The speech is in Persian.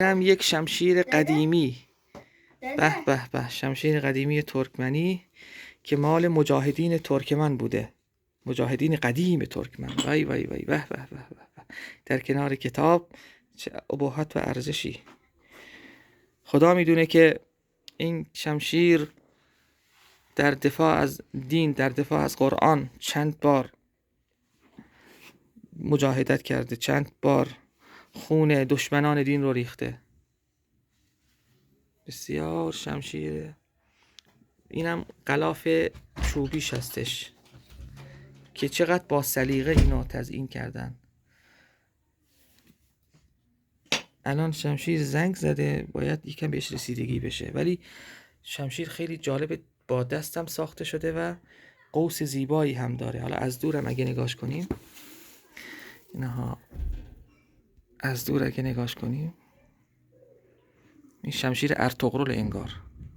هم یک شمشیر قدیمی. به به به، شمشیر قدیمی ترکمنی که مال مجاهدین ترکمن بوده، مجاهدین قدیم ترکمن. وای وای وای، به به به به، در کنار کتاب چه ابهت و ارزشی. خدا میدونه که این شمشیر در دفاع از دین، در دفاع از قرآن چند بار مجاهدت کرده، چند بار خون دشمنان دین رو ریخته. بسیار شمشیره. اینم غلاف چوبیش هستش که چقدر با سلیقه اینو تزیین کردن. الان شمشیر زنگ زده، باید یکم بهش رسیدگی بشه، ولی شمشیر خیلی جالب، با دستم ساخته شده و قوس زیبایی هم داره. حالا از دورم اگه نگاش کنیم، اینها از دور اگه نگاش کنیم، این شمشیر ارطغرل انگار.